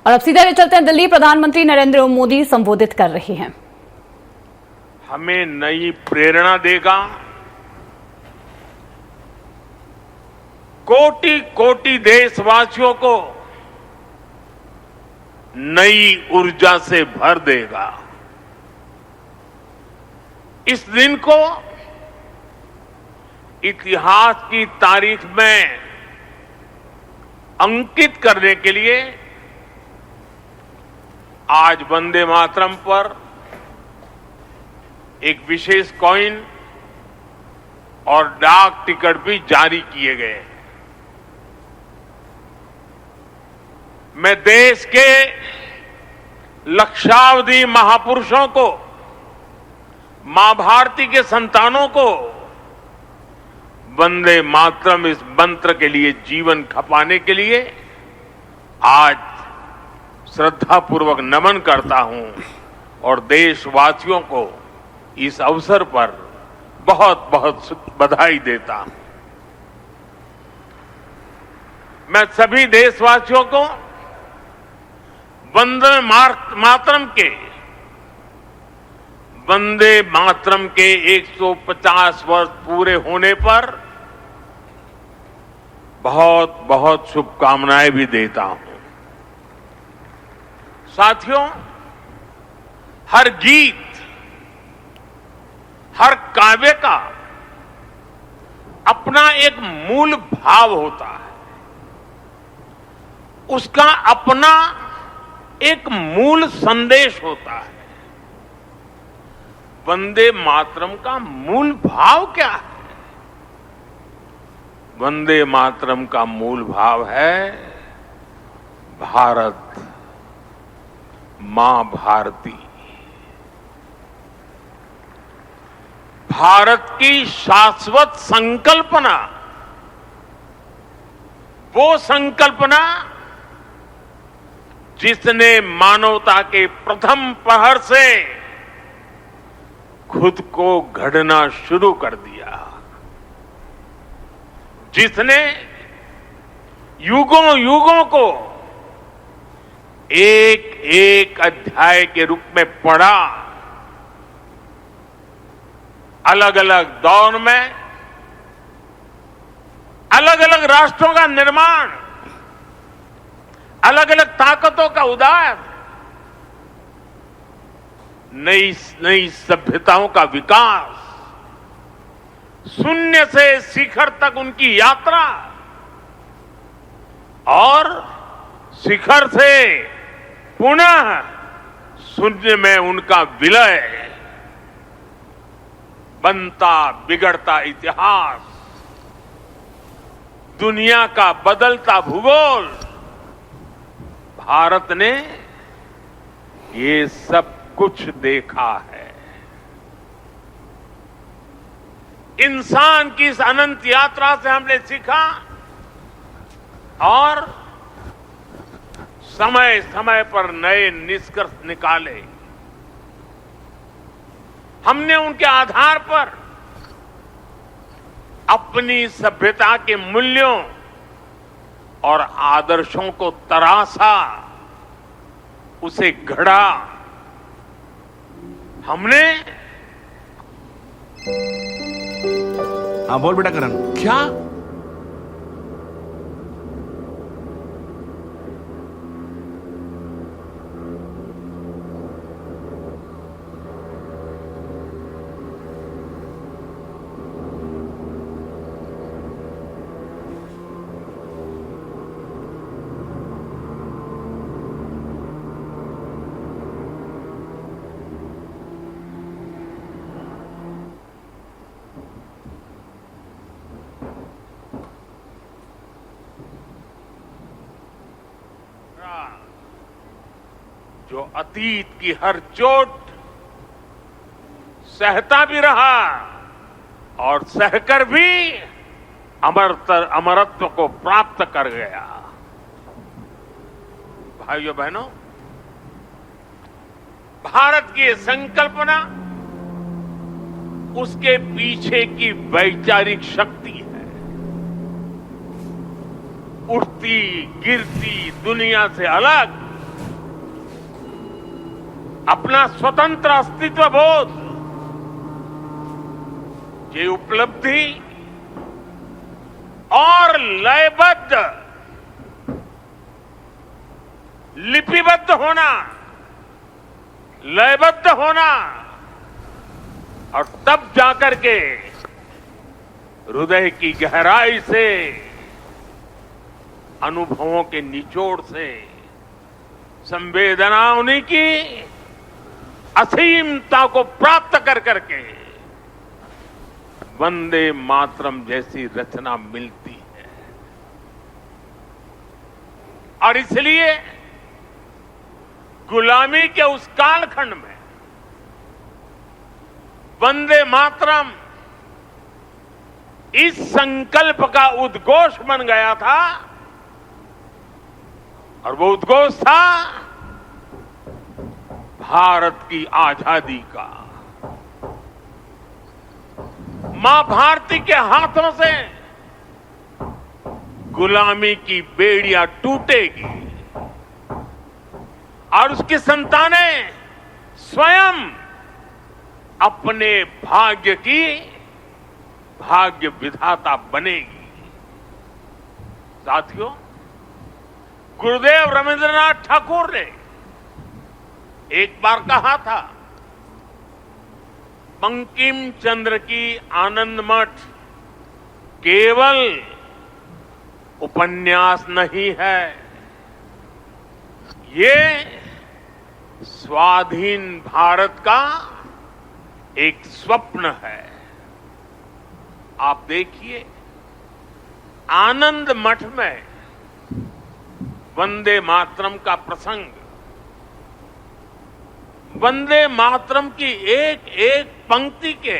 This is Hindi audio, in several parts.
और अब सीधे चलते हैं दिल्ली। प्रधानमंत्री नरेंद्र मोदी संबोधित कर रहे हैं। हमें नई प्रेरणा देगा, कोटि कोटि देशवासियों को नई ऊर्जा से भर देगा। इस दिन को इतिहास की तारीख में अंकित करने के लिए आज वंदे मातरम पर एक विशेष कॉइन और डाक टिकट भी जारी किए गए। मैं देश के लक्षावधि महापुरुषों को, मां भारती के संतानों को वंदे मातरम इस मंत्र के लिए जीवन खपाने के लिए आज श्रद्धापूर्वक नमन करता हूं और देशवासियों को इस अवसर पर बहुत बहुत बधाई देता हूं। मैं सभी देशवासियों को वंदे मातरम के 150 वर्ष पूरे होने पर बहुत बहुत शुभकामनाएं भी देता हूं। साथियों, हर गीत, हर काव्य का अपना एक मूल भाव होता है, उसका अपना एक मूल संदेश होता है। वंदे मातरम का मूल भाव क्या है? वंदे मातरम का मूल भाव है भारत मां भारती, भारत की शाश्वत संकल्पना, वो संकल्पना जिसने मानवता के प्रथम प्रहर से खुद को गढ़ना शुरू कर दिया, जिसने युगों युगों को एक एक अध्याय के रूप में पढ़ा, अलग अलग दौर में अलग अलग राष्ट्रों का निर्माण, अलग अलग ताकतों का उदय, नई नई सभ्यताओं का विकास, शून्य से शिखर तक उनकी यात्रा और शिखर से पुनः शून्य में उनका विलय, बनता बिगड़ता इतिहास, दुनिया का बदलता भूगोल, भारत ने ये सब कुछ देखा है। इंसान की इस अनंत यात्रा से हमने सीखा और समय समय पर नए निष्कर्ष निकाले। हमने उनके आधार पर अपनी सभ्यता के मूल्यों और आदर्शों को तराशा, उसे गढ़ा। हमने हाँ बोल बेटा करण। क्या जो अतीत की हर चोट सहता भी रहा और सहकर भी अमरत्व को प्राप्त कर गया। भाइयों बहनों, भारत की ये संकल्पना उसके पीछे की वैचारिक शक्ति है। उठती गिरती दुनिया से अलग अपना स्वतंत्र अस्तित्व बोध, ये उपलब्धि और लयबद्ध, लिपिबद्ध होना, लयबद्ध होना और तब जाकर के हृदय की गहराई से, अनुभवों के निचोड़ से, संवेदनाओं की असीमता को प्राप्त कर करके वंदे मातरम जैसी रचना मिलती है। और इसलिए गुलामी के उस कालखंड में वंदे मातरम इस संकल्प का उद्घोष बन गया था, और वो उद्घोष था भारत की आजादी का। मां भारती के हाथों से गुलामी की बेड़ियां टूटेगी और उसकी संतानें स्वयं अपने भाग्य की भाग्य विधाता बनेगी। साथियों, गुरुदेव रविंद्रनाथ ठाकुर ने एक बार कहा था, बंकिम चंद्र की आनंद मठ केवल उपन्यास नहीं है, ये स्वाधीन भारत का एक स्वप्न है। आप देखिए, आनंद मठ में वंदे मातरम का प्रसंग, वंदे मातरम की एक एक पंक्ति के,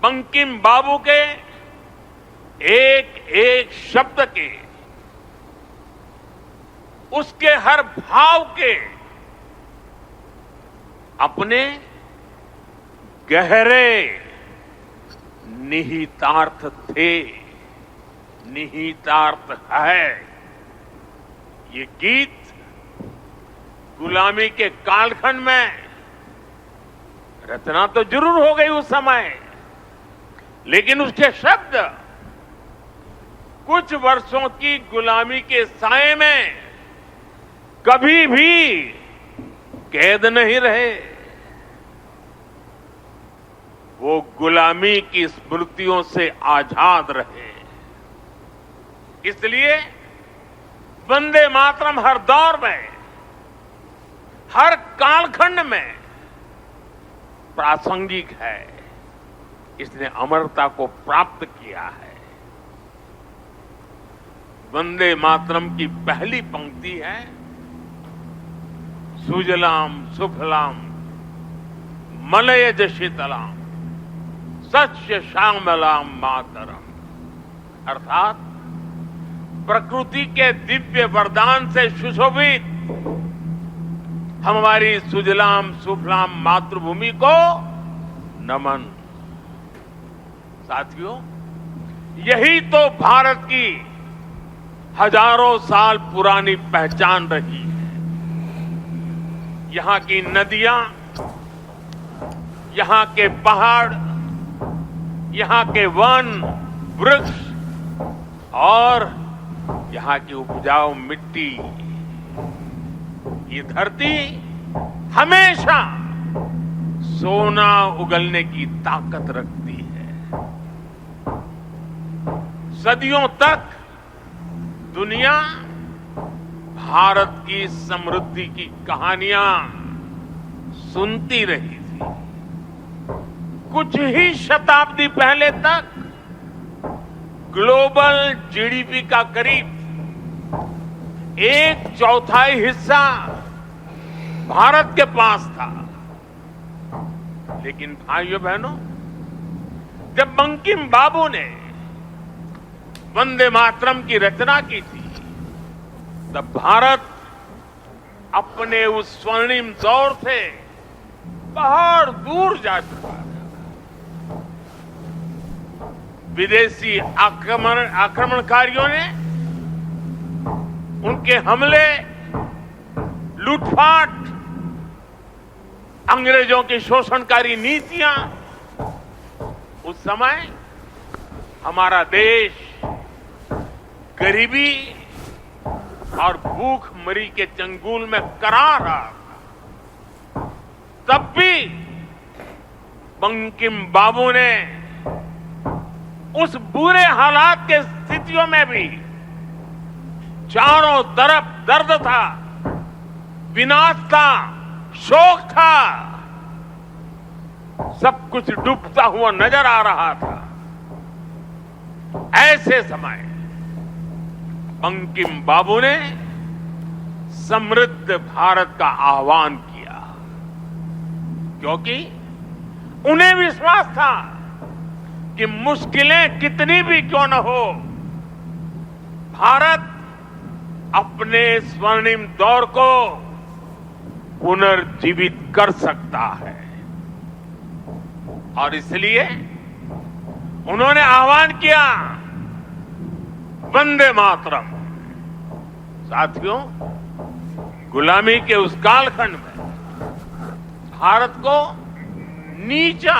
बंकिम बाबू के एक एक शब्द के, उसके हर भाव के अपने गहरे निहितार्थ थे, निहितार्थ है। ये गीत गुलामी के कालखंड में रचना तो जरूर हो गई उस समय, लेकिन उसके शब्द कुछ वर्षों की गुलामी के साए में कभी भी कैद नहीं रहे। वो गुलामी की स्मृतियों से आजाद रहे। इसलिए वंदे मातरम हर दौर में, हर कालखंड में प्रासंगिक है। इसने अमरता को प्राप्त किया है। वंदे मातरम की पहली पंक्ति है, सुजलाम सुफलाम मलयज शीतलाम सस्य श्यामलाम मातरम, अर्थात प्रकृति के दिव्य वरदान से सुशोभित हमारी सुजलाम सुफलाम मातृभूमि को नमन। साथियों, यही तो भारत की हजारों साल पुरानी पहचान रही है। यहां की नदियां, यहां के पहाड़, यहां के वन, वृक्ष और यहां की उपजाऊ मिट्टी, ये धरती हमेशा सोना उगलने की ताकत रखती है। सदियों तक दुनिया भारत की समृद्धि की कहानियां सुनती रही थी। कुछ ही शताब्दी पहले तक ग्लोबल जीडीपी का करीब 1/4 हिस्सा भारत के पास था। लेकिन भाइयों बहनों, जब बंकिम बाबू ने वंदे मातरम की रचना की थी, तब भारत अपने उस स्वर्णिम दौर से बहुत दूर जा चुका था। विदेशी आक्रमणकारियों ने उनके हमले, लूटपाट, अंग्रेजों की शोषणकारी नीतियां, उस समय हमारा देश गरीबी और भूखमरी के चंगुल में करा रहा था। तब भी बंकिम बाबू ने उस बुरे हालात के स्थितियों में भी चारों तरफ दर्द था, विनाश था, शोक था, सब कुछ डूबता हुआ नजर आ रहा था। ऐसे समय बंकिम बाबू ने समृद्ध भारत का आह्वान किया, क्योंकि उन्हें विश्वास था कि मुश्किलें कितनी भी क्यों न हो, भारत अपने स्वर्णिम दौर को पुनर्जीवित कर सकता है। और इसलिए उन्होंने आह्वान किया, वंदे मातरम। साथियों, गुलामी के उस कालखंड में भारत को नीचा